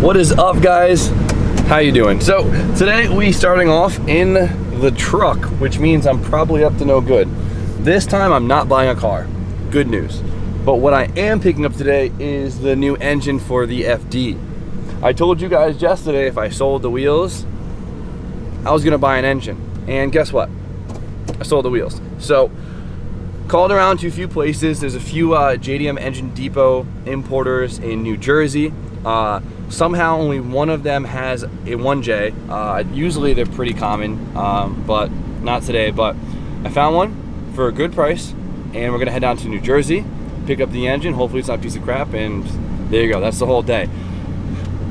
What is up, guys? How you doing? So today we starting off in the truck, which means I'm probably up to no good. This time I'm not buying a car. Good news. But what I am picking up today is the new engine for the FD. I told you guys yesterday if I sold the wheels, I was gonna buy an engine. And guess what? I sold the wheels. So called around to a few places. There's a few JDM Engine Depot importers in New Jersey. Somehow only one of them has a 1J. Usually they're pretty common, but not today. But I found one for a good price, and we're gonna head down to New Jersey, pick up the engine. Hopefully it's not a piece of crap, and there you go. That's the whole day.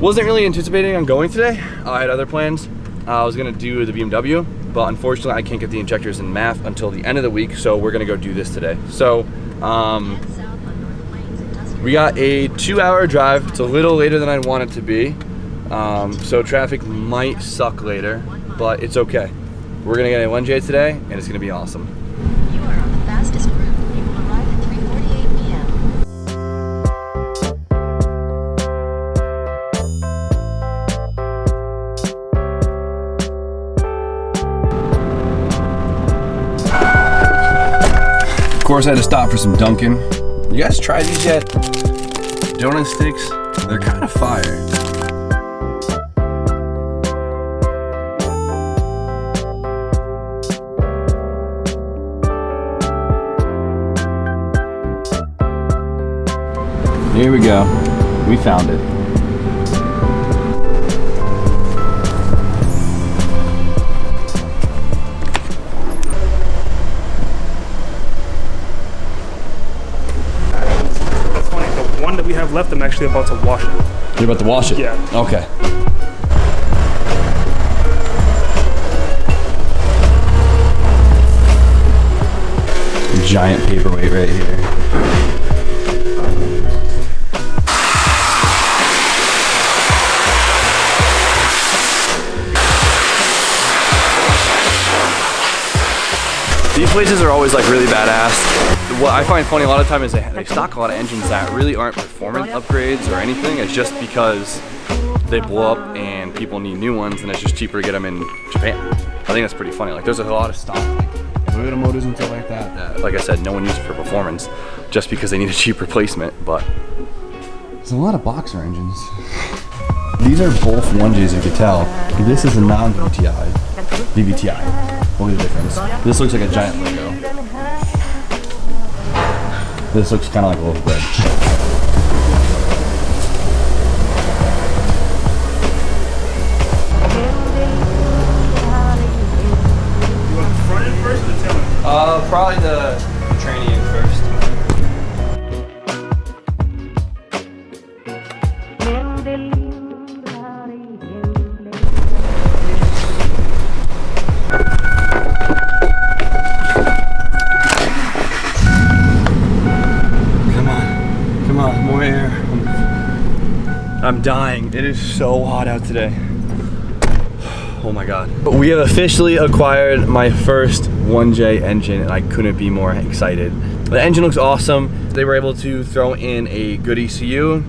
Wasn't really anticipating on going today. I had other plans. I was gonna do the BMW, but unfortunately I can't get the injectors in MAF until the end of the week, so we're gonna go do this today. So we got a 2-hour drive. It's a little later than I want it to be, so traffic might suck later, but it's okay. We're gonna get a 1J today, and it's gonna be awesome. You are on the fastest route. You will arrive at 3:48 p.m. Of course, I had to stop for some Dunkin'. You guys tried these yet? Donut sticks, they're kind of fire. Here we go. We found it. That we have left, I'm actually about to wash it. You're about to wash it? Yeah. Okay. Giant paperweight right here. These places are always like really badass. What I find funny a lot of times is they stock a lot of engines that really aren't performance upgrades or anything. It's just because they blow up and people need new ones, and it's just cheaper to get them in Japan. I think that's pretty funny. Like there's a lot of stock like Toyota motors and stuff like that. Like I said, no one uses for performance just because they need a cheap replacement. But there's a lot of boxer engines. These are both 1Js, you can tell. This is a non-VTI. VVTI. Look at the difference. This looks like a giant Lego. This looks kind of like a little bread. You want the front end first or the tail end? Probably the tranny end first. More air. I'm dying. It is so hot out today. Oh my God. We have officially acquired my first 1J engine, and I couldn't be more excited. The engine looks awesome. They were able to throw in a good ECU.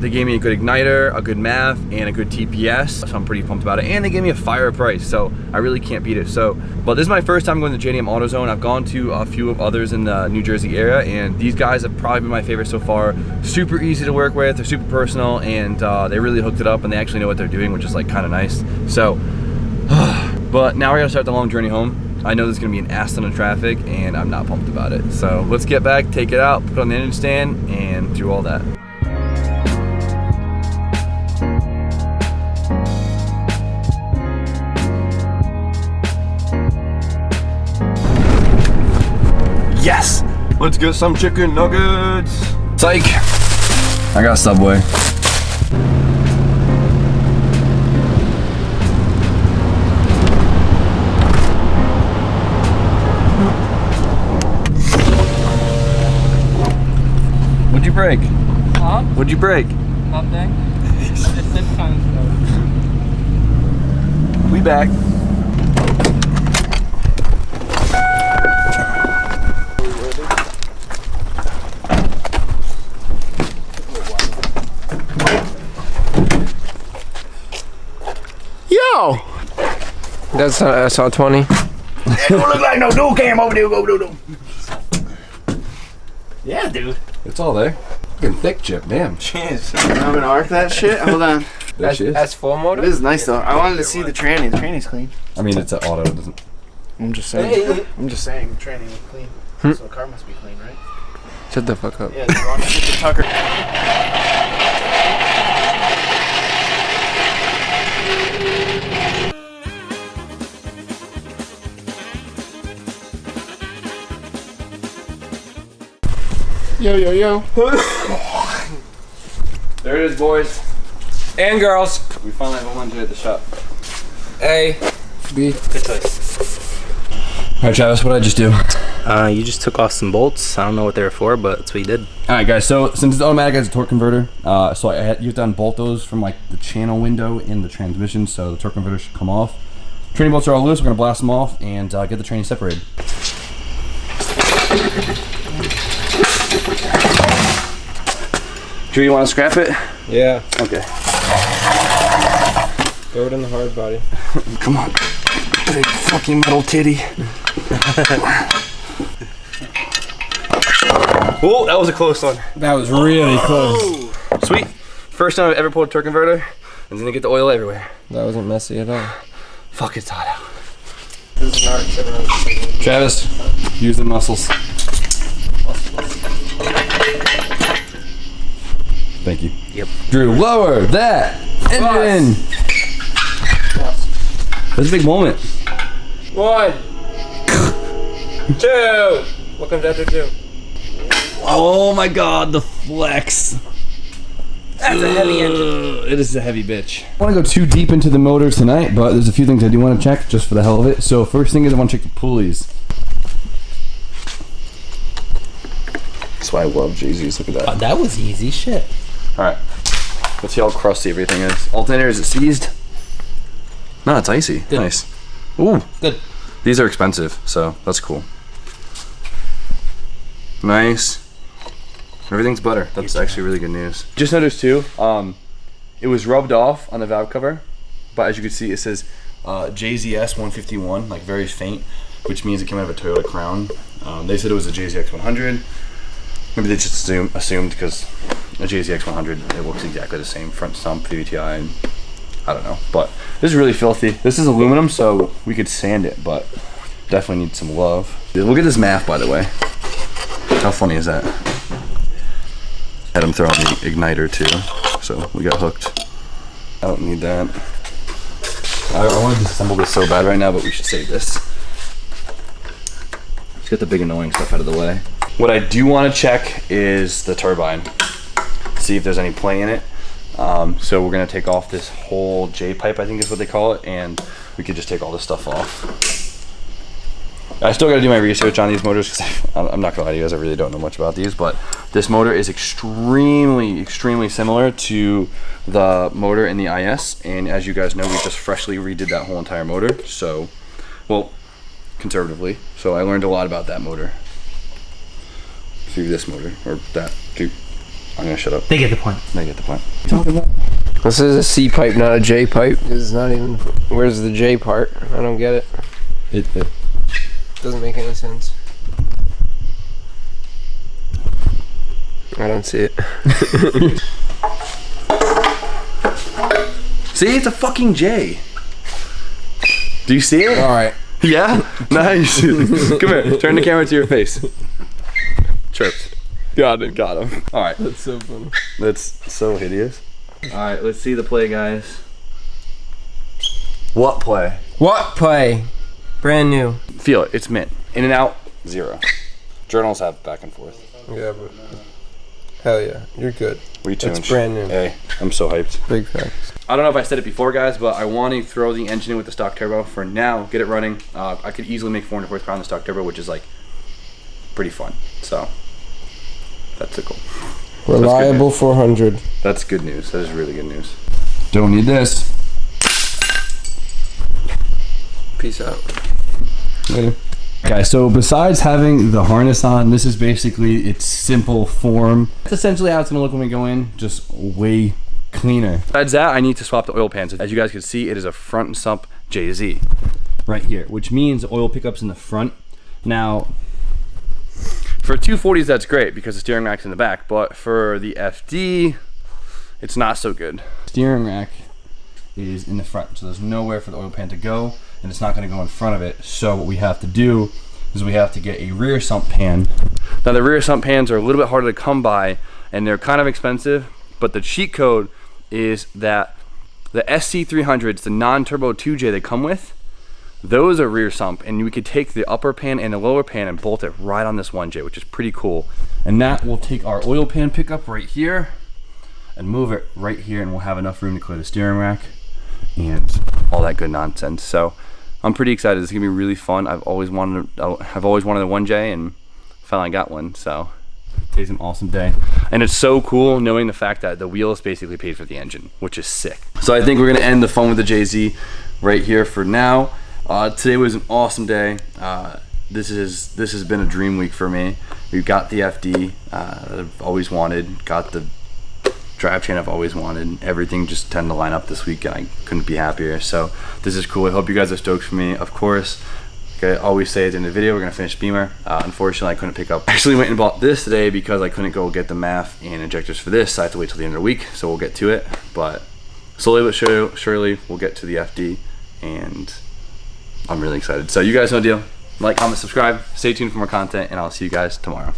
They gave me a good igniter, a good MAF, and a good TPS, so I'm pretty pumped about it. And they gave me a fire price, so I really can't beat it. But this is my first time going to JDM AutoZone. I've gone to a few of others in the New Jersey area, and these guys have probably been my favorite so far. Super easy to work with, they're super personal, and they really hooked it up, and they actually know what they're doing, which is like kind of nice. So, but now we're gonna start the long journey home. I know there's gonna be an ass ton of traffic, and I'm not pumped about it. So let's get back, take it out, put it on the engine stand, and do all that. Yes! Let's get some chicken nuggets! Psych! I got Subway. What'd you break? Huh? What'd you break? Nothing. Just this kind of stuff. We back. Yo! That's not SR20. It don't look like no dual cam over there. Go do. Yeah, dude. It's all there. Fucking thick chip, damn. Jeez. I'm gonna arc that shit. Hold on. There she is. S4 motor? It is nice though. I wanted to see the tranny. The tranny's clean. I mean, it's an auto. It doesn't. I'm just saying. I'm just saying. The tranny is clean. So the car must be clean, right? Shut the fuck up. Yeah. You want to get the Tucker? Yo, yo, yo. There it is, boys And girls. We finally have one at the shop. A. B. Good choice. All right, Travis, what did I just do? You just took off some bolts. I don't know what they were for, but that's what you did. All right, guys. So since it's automatic, it has a torque converter. So you have to unbolt those from like the channel window in the transmission, so the torque converter should come off. Training bolts are all loose. We're gonna blast them off and get the training separated. Drew, you want to scrap it? Yeah. Okay. Throw it in the hard body. Come on. Big fucking metal titty. Oh, that was a close one. That was really close. Sweet. First time I've ever pulled a torque converter, and then I get the oil everywhere. That wasn't messy at all. Fuck, it's hot out. This is an RX7. Travis, use the muscles. Thank you. Yep. Drew, lower that engine. That's a big moment. 1, 2. What comes after 2? Oh my god, the flex. That's a heavy engine. It is a heavy bitch. I don't want to go too deep into the motors tonight, but there's a few things I do want to check just for the hell of it. So first thing is I want to check the pulleys. That's why I love Jay-Z's. Look at that. That was easy shit. All right, let's see how crusty everything is. Alternator, is it seized? No, it's icy. Good. Nice. Ooh. Good. These are expensive, so that's cool. Nice. Everything's butter. That's actually really good news. Just noticed too, it was rubbed off on the valve cover, but as you can see, it says JZS 151, like very faint, which means it came out of a Toyota Crown. They said it was a JZX 100. Maybe they just assumed because a JZX 100, it looks exactly the same, front stump, VVTi, and I don't know. But this is really filthy. This is aluminum, so we could sand it, but definitely need some love. Look at this math, by the way. How funny is that? Had him throw on the igniter too, so we got hooked. I don't need that. I want to disassemble this so bad right now, but we should save this. Let's get the big annoying stuff out of the way. What I do want to check is the turbine. See if there's any play in it. So we're gonna take off this whole J pipe, I think is what they call it, and we could just take all this stuff off. I still gotta do my research on these motors because I'm not gonna lie to you guys, I really don't know much about these, but this motor is extremely similar to the motor in the IS, and as you guys know, we just freshly redid that whole entire motor, so, well, conservatively, so I learned a lot about that motor through this motor, or that, dude. I'm gonna shut up. They get the point. They get the point. This is a C pipe, not a J pipe. It's not even. Where's the J part? I don't get it. It Doesn't make any sense. I don't see it. See, it's a fucking J. Do you see it? All right. Yeah? Nice. Come here, turn the camera to your face. Chirped. Got him. All right. That's so funny. That's so hideous. All right, let's see the play, guys. What play? What play? Brand new. Feel it. It's mint. In and out, 0. Journals have back and forth. Yeah, but hell yeah, you're good. We tuned. It's brand new. Hey, I'm so hyped. Big facts. I don't know if I said it before, guys, but I want to throw the engine in with the stock turbo for now. Get it running. I could easily make 400 horsepower on the stock turbo, which is like pretty fun. So that's a cool. Reliable 400. That's good news. That is really good news. Don't need this. Peace out. Later. Okay, so besides having the harness on, this is basically its simple form. It's essentially how it's gonna look when we go in, just way cleaner. Besides that, I need to swap the oil pans. As you guys can see, it is a front and sump JZ right here, which means the oil pickup's in the front. Now, for 240s, that's great because the steering rack's in the back, but for the FD, it's not so good. Steering rack is in the front, so there's nowhere for the oil pan to go, and it's not gonna go in front of it. So what we have to do is we have to get a rear sump pan. Now the rear sump pans are a little bit harder to come by, and they're kind of expensive, but the cheat code is that the SC300s, the non-turbo 2J they come with, those are rear sump, and we could take the upper pan and the lower pan and bolt it right on this 1J, which is pretty cool. And that will take our oil pan pickup right here and move it right here, and we'll have enough room to clear the steering rack and all that good nonsense. So I'm pretty excited. This is gonna be really fun. I've always wanted a 1J and finally got one. So today's an awesome day, and it's so cool knowing the fact that the wheels basically paid for the engine, which is sick. So I think we're gonna end the fun with the JZ right here for now. Today was an awesome day. This has been a dream week for me. We've got the FD that I've always wanted, got the drive chain I've always wanted. Everything just tended to line up this week, and I couldn't be happier. So this is cool. I hope you guys are stoked for me. Of course, like I always say at the end of the video, we're gonna finish Beamer. Unfortunately, I couldn't pick up. I actually went and bought this today because I couldn't go get the MAF and injectors for this. So I have to wait till the end of the week. So we'll get to it. But slowly but surely, we'll get to the FD, and I'm really excited. So you guys know the deal. Like, comment, subscribe. Stay tuned for more content, and I'll see you guys tomorrow.